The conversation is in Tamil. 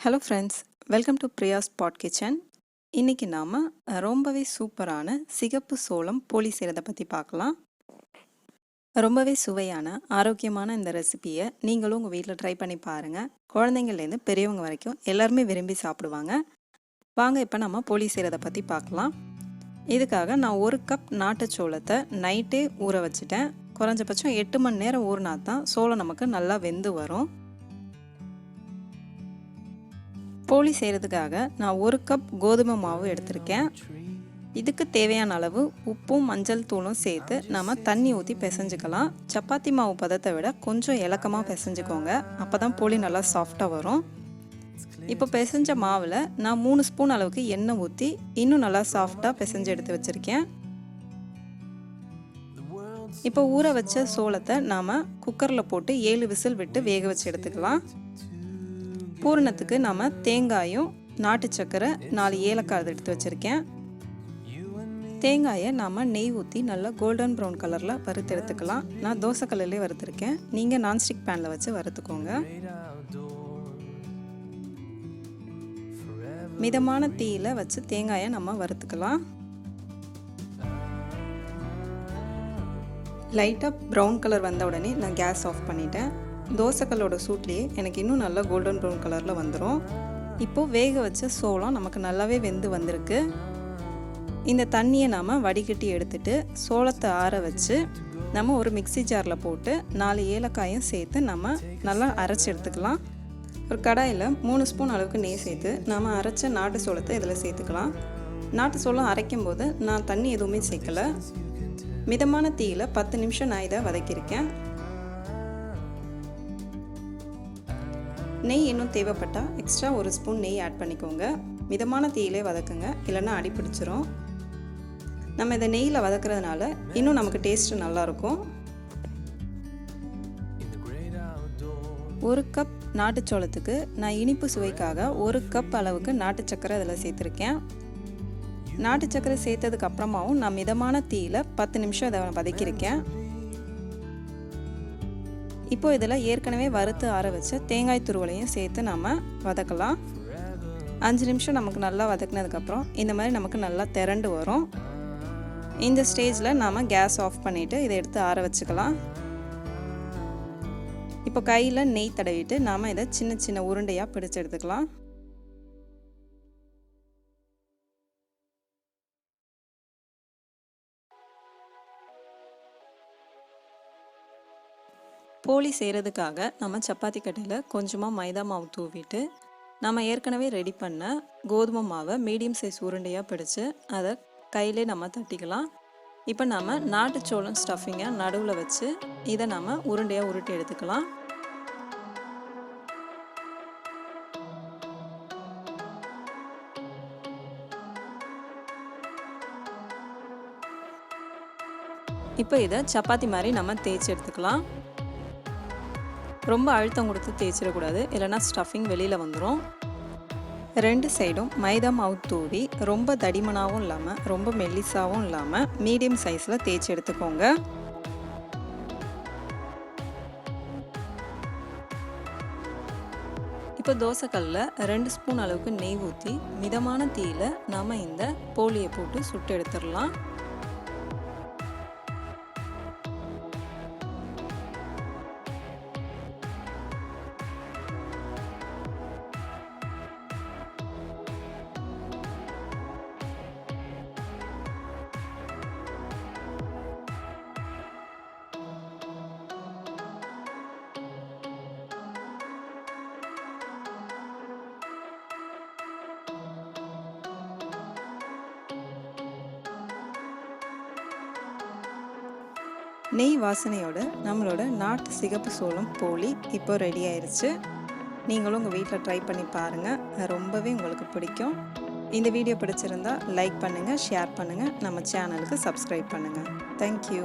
Hello friends, welcome to Priya's pot kitchen. இன்றைக்கி நாம் ரொம்பவே சூப்பரான சிகப்பு சோளம் போலி செய்கிறத பற்றி பார்க்கலாம். ரொம்பவே சுவையான ஆரோக்கியமான இந்த ரெசிபியை நீங்களும் உங்கள் வீட்டில் ட்ரை பண்ணி பாருங்கள். குழந்தைங்கள்லேருந்து பெரியவங்க வரைக்கும் எல்லாருமே விரும்பி சாப்பிடுவாங்க. வாங்க இப்போ நம்ம போலி செய்கிறத பற்றி பார்க்கலாம். இதுக்காக நான் 1 கப் நாட்டு சோளத்தை நைட்டே ஊற வச்சுட்டேன். குறைஞ்சபட்சம் 8 மணி நேரம் ஊறினா தான் சோளம் நமக்கு நல்லா வெந்து வரும். போலி செய்கிறதுக்காக நான் 1 கப் கோதுமை மாவு எடுத்திருக்கேன். இதுக்கு தேவையான அளவு உப்பும் மஞ்சள் தூளும் சேர்த்து நம்ம தண்ணி ஊற்றி பிசைஞ்சிக்கலாம். சப்பாத்தி மாவு பதத்தை விட கொஞ்சம் இலக்கமாக பிசைஞ்சிக்கோங்க, அப்போ தான் போலி நல்லா சாஃப்டாக வரும். இப்போ பிசைஞ்ச மாவில் நான் 3 ஸ்பூன் அளவுக்கு எண்ணெய் ஊற்றி இன்னும் நல்லா சாஃப்டாக பிசைஞ்சு எடுத்து வச்சுருக்கேன். இப்போ ஊற வச்ச சோளத்தை நாம் குக்கரில் போட்டு 7 விசில் விட்டு வேக வச்சு எடுத்துக்கலாம். பூரணத்துக்கு நம்ம தேங்காயும் நாட்டு சக்கரை 4 ஏலக்காய் எடுத்து வச்சுருக்கேன். தேங்காயை நாம் நெய் ஊற்றி நல்லா கோல்டன் ப்ரௌன் கலரில் வறுத்து எடுத்துக்கலாம். நான் தோசை கல்லிலே வறுத்துருக்கேன், நீங்கள் நான்ஸ்டிக் பேனில் வச்சு வறுத்துக்கோங்க. மிதமான தீயில் வச்சு தேங்காயை நம்ம வறுத்துக்கலாம். லைட்டாக ப்ரௌன் கலர் வந்த உடனே நான் கேஸ் ஆஃப் பண்ணிட்டேன். தோசைக்கல்லோட சூட்லேயே எனக்கு இன்னும் நல்லா கோல்டன் ப்ரௌன் கலரில் வந்துடும். இப்போது வேக வச்ச சோளம் நமக்கு நல்லாவே வெந்து வந்திருக்கு. இந்த தண்ணியை நாம் வடிகட்டி எடுத்துட்டு சோளத்தை ஆற வச்சு நம்ம ஒரு மிக்சி ஜாரில் போட்டு 4 ஏலக்காயும் சேர்த்து நம்ம நல்லா அரைச்சி எடுத்துக்கலாம். ஒரு கடாயில் 3 ஸ்பூன் அளவுக்கு நெய் சேர்த்து நம்ம அரைச்ச நாட்டு சோளத்தை இதில் சேர்த்துக்கலாம். நாட்டு சோளம் அரைக்கும் போது நான் தண்ணி எதுவுமே சேர்க்கலை. மிதமான தீயில் 10 நிமிஷம் நான் இதை வதக்கியிருக்கேன். நெய் இன்னும் தேவைப்பட்டால் எக்ஸ்ட்ரா 1 ஸ்பூன் நெய் ஆட் பண்ணிக்கோங்க. மிதமான தீயிலே வதக்குங்க, இல்லைன்னா அடி பிடிச்சிரும். நம்ம இதை நெய்யில் வதக்குறதுனால இன்னும் நமக்கு டேஸ்ட்டு நல்லாயிருக்கும். 1 கப் நாட்டுச்சோளத்துக்கு நான் இனிப்பு சுவைக்காக 1 கப் அளவுக்கு நாட்டு சக்கரை இதில் சேர்த்துருக்கேன். நாட்டு சக்கரை சேர்த்ததுக்கு அப்புறமாவும் நான் மிதமான தீயில் 10 நிமிஷம் இதை வதக்கியிருக்கேன். இப்போ இதில் ஏற்கனவே வறுத்து ஆற வச்ச தேங்காய் துருவலையும் சேர்த்து நம்ம வதக்கலாம். 5 நிமிஷம் நமக்கு நல்லா வதக்கினதுக்கப்புறம் இந்த மாதிரி நமக்கு நல்லா திரண்டு வரும். இந்த ஸ்டேஜில் நாம் கேஸ் ஆஃப் பண்ணிவிட்டு இதை எடுத்து ஆற வச்சுக்கலாம். இப்போ கையில் நெய் தடவிட்டு நாம் இதை சின்ன சின்ன உருண்டையாக பிடிச்சு எடுத்துக்கலாம். போலி செய்கிறதுக்காக நம்ம சப்பாத்தி கட்டையில் கொஞ்சமாக மைதா மாவு தூவிட்டு நம்ம ஏற்கனவே ரெடி பண்ண கோதுமை மாவை மீடியம் சைஸ் உருண்டையாக பிடிச்சு அதை கையிலே நம்ம தட்டிக்கலாம். இப்போ நம்ம நாட்டுச்சோளம் ஸ்டஃபிங்கை நடுவில் வச்சு இதை நம்ம உருண்டையாக உருட்டி எடுத்துக்கலாம். இப்போ இதை சப்பாத்தி மாதிரி நம்ம தேய்ச்சி எடுத்துக்கலாம். ரொம்ப அழுத்தம் கொடுத்து தேய்ச்சிடக்கூடாது, இல்லைனா ஸ்டஃபிங் வெளியில் வந்துடும். 2 சைடும் மைதா மாவு தூவி ரொம்ப தடிமனாகவும் இல்லாமல் ரொம்ப மெல்லிசாகவும் இல்லாமல் மீடியம் சைஸில் தேய்ச்சி எடுத்துக்கோங்க. இப்போ தோசைக்கல்லில் 2 ஸ்பூன் அளவுக்கு நெய் ஊற்றி மிதமான தீயில் நாம் இந்த போலியை போட்டு சுட்டு எடுத்துடலாம். நெய் வாசனையோட நம்மளோட நாட்டு சிகப்பு சோளம் போலி இப்போ ரெடி ஆயிடுச்சு. நீங்களும் உங்கள் வீட்டில் ட்ரை பண்ணி பாருங்கள், ரொம்பவே உங்களுக்கு பிடிக்கும். இந்த வீடியோ பிடிச்சிருந்தா லைக் பண்ணுங்கள், ஷேர் பண்ணுங்கள், நம்ம சேனலுக்கு சப்ஸ்கிரைப் பண்ணுங்கள். தேங்க்யூ.